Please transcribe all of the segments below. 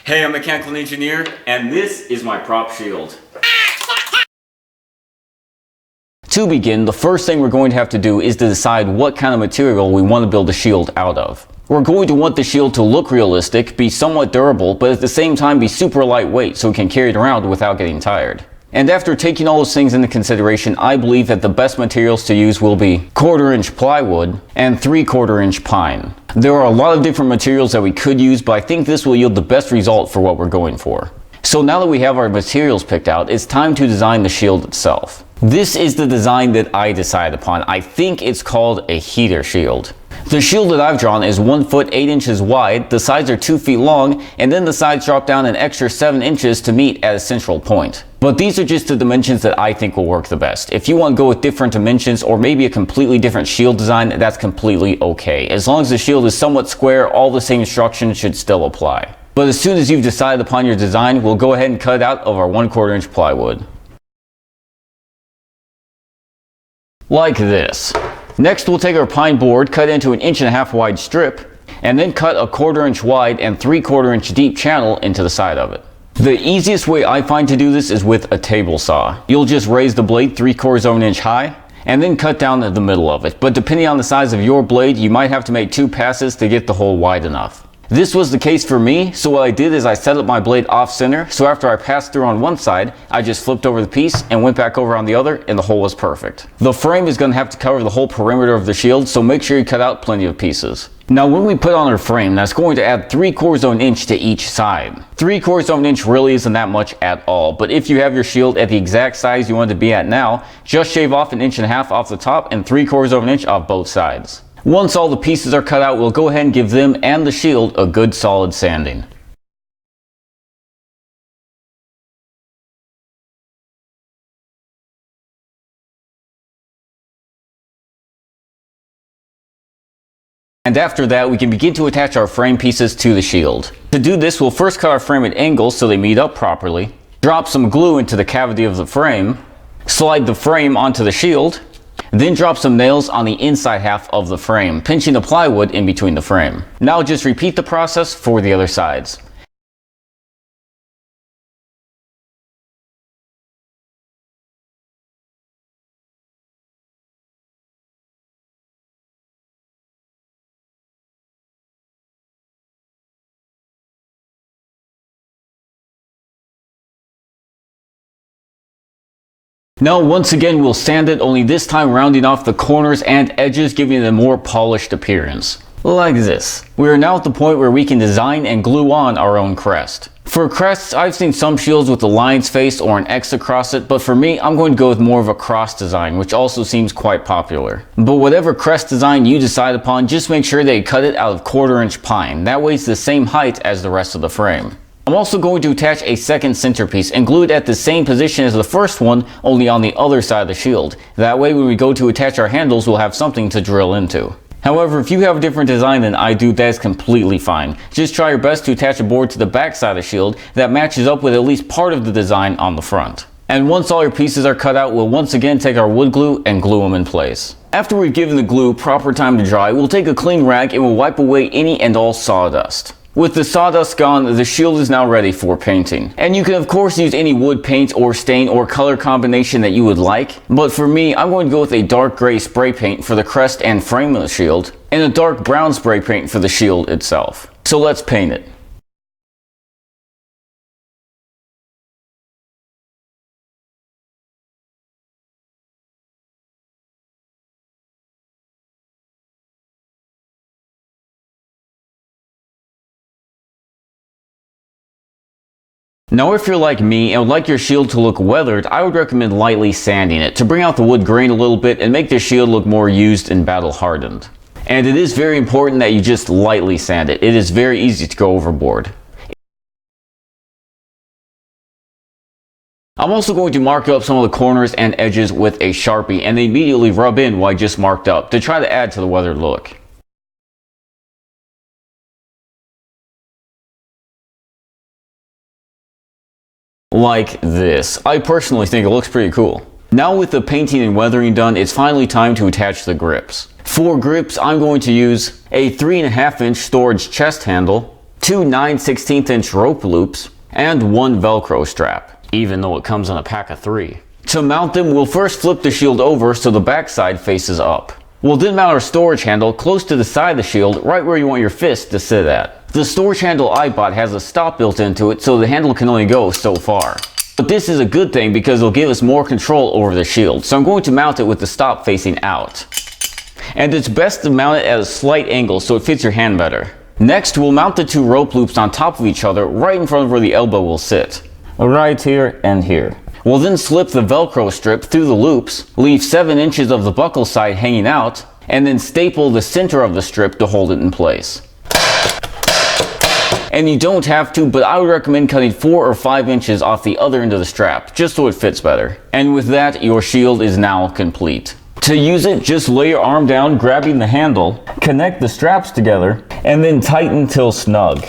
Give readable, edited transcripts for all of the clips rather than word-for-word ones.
Hey, I'm a mechanical engineer, and this is my prop shield. To begin, the first thing we're going to have to do is to decide what kind of material we want to build the shield out of. We're going to want the shield to look realistic, be somewhat durable, but at the same time be super lightweight so we can carry it around without getting tired. And after taking all those things into consideration, I believe that the best materials to use will be 1/4 inch plywood and 3/4 inch pine. There are a lot of different materials that we could use, but I think this will yield the best result for what we're going for. So now that we have our materials picked out, it's time to design the shield itself. This is the design that I decided upon. I think it's called a heater shield. The shield that I've drawn is 1 foot 8 inches wide, the sides are 2 feet long, and then the sides drop down an extra 7 inches to meet at a central point. But these are just the dimensions that I think will work the best. If you want to go with different dimensions or maybe a completely different shield design, that's completely okay. As long as the shield is somewhat square, all the same instructions should still apply. But as soon as you've decided upon your design, we'll go ahead and cut it out of our 1/4 inch plywood. Like this. Next, we'll take our pine board, cut into an 1.5 inch wide strip, and then cut a 1/4 inch wide and 3/4 inch deep channel into the side of it. The easiest way I find to do this is with a table saw. You'll just raise the blade 3/4 of an inch high, and then cut down the middle of it. But depending on the size of your blade, you might have to make 2 passes to get the hole wide enough. This was the case for me, so what I did is I set up my blade off center, so after I passed through on one side, I just flipped over the piece and went back over on the other, and the hole was perfect. The frame is going to have to cover the whole perimeter of the shield, so make sure you cut out plenty of pieces. Now when we put on our frame, that's going to add 3/4 of an inch to each side. 3/4 of an inch really isn't that much at all, but if you have your shield at the exact size you want it to be at now, just shave off 1.5 inches off the top and 3/4 of an inch off both sides. Once all the pieces are cut out, we'll go ahead and give them and the shield a good solid sanding. And after that, we can begin to attach our frame pieces to the shield. To do this, we'll first cut our frame at angles so they meet up properly, drop some glue into the cavity of the frame, slide the frame onto the shield, then drop some nails on the inside half of the frame, pinching the plywood in between the frame. Now just repeat the process for the other sides. Now once again we'll sand it, only this time rounding off the corners and edges, giving it a more polished appearance. Like this. We are now at the point where we can design and glue on our own crest. For crests, I've seen some shields with a lion's face or an X across it, but for me, I'm going to go with more of a cross design, which also seems quite popular. But whatever crest design you decide upon, just make sure that you cut it out of 1/4 inch pine. That way it's the same height as the rest of the frame. I'm also going to attach a second centerpiece and glue it at the same position as the first one, only on the other side of the shield. That way when we go to attach our handles, we'll have something to drill into. However, if you have a different design than I do, that is completely fine. Just try your best to attach a board to the back side of the shield that matches up with at least part of the design on the front. And once all your pieces are cut out, we'll once again take our wood glue and glue them in place. After we've given the glue proper time to dry, we'll take a clean rag and we'll wipe away any and all sawdust. With the sawdust gone, the shield is now ready for painting. And you can of course use any wood paint or stain or color combination that you would like, but for me, I'm going to go with a dark gray spray paint for the crest and frame of the shield, and a dark brown spray paint for the shield itself. So let's paint it. Now if you're like me and would like your shield to look weathered, I would recommend lightly sanding it to bring out the wood grain a little bit and make the shield look more used and battle hardened. And it is very important that you just lightly sand it. It is very easy to go overboard. I'm also going to mark up some of the corners and edges with a Sharpie and immediately rub in what I just marked up to try to add to the weathered look. Like this. I personally think it looks pretty cool. Now with the painting and weathering done, it's finally time to attach the grips. For grips, I'm going to use a 3.5 inch storage chest handle, 2 9/16" rope loops, and 1 Velcro strap, even though it comes in a pack of 3. To mount them, we'll first flip the shield over so the backside faces up. We'll then mount our storage handle close to the side of the shield, right where you want your fist to sit at. The storage handle I bought has a stop built into it, so the handle can only go so far. But this is a good thing because it'll give us more control over the shield, so I'm going to mount it with the stop facing out. And it's best to mount it at a slight angle so it fits your hand better. Next, we'll mount the 2 rope loops on top of each other right in front of where the elbow will sit. Right here and here. We'll then slip the Velcro strip through the loops, leave 7 inches of the buckle side hanging out, and then staple the center of the strip to hold it in place. And you don't have to, but I would recommend cutting 4 or 5 inches off the other end of the strap, just so it fits better. And with that, your shield is now complete. To use it, just lay your arm down, grabbing the handle, connect the straps together, and then tighten till snug.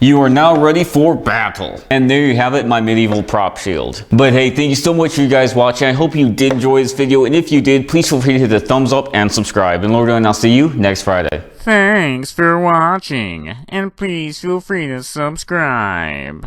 You are now ready for battle. And there you have it, my medieval prop shield. But hey, thank you so much for you guys watching. I hope you did enjoy this video, and if you did, please feel free to hit the thumbs up and subscribe. And Lord willing, I'll see you next Friday. Thanks for watching, and please feel free to subscribe.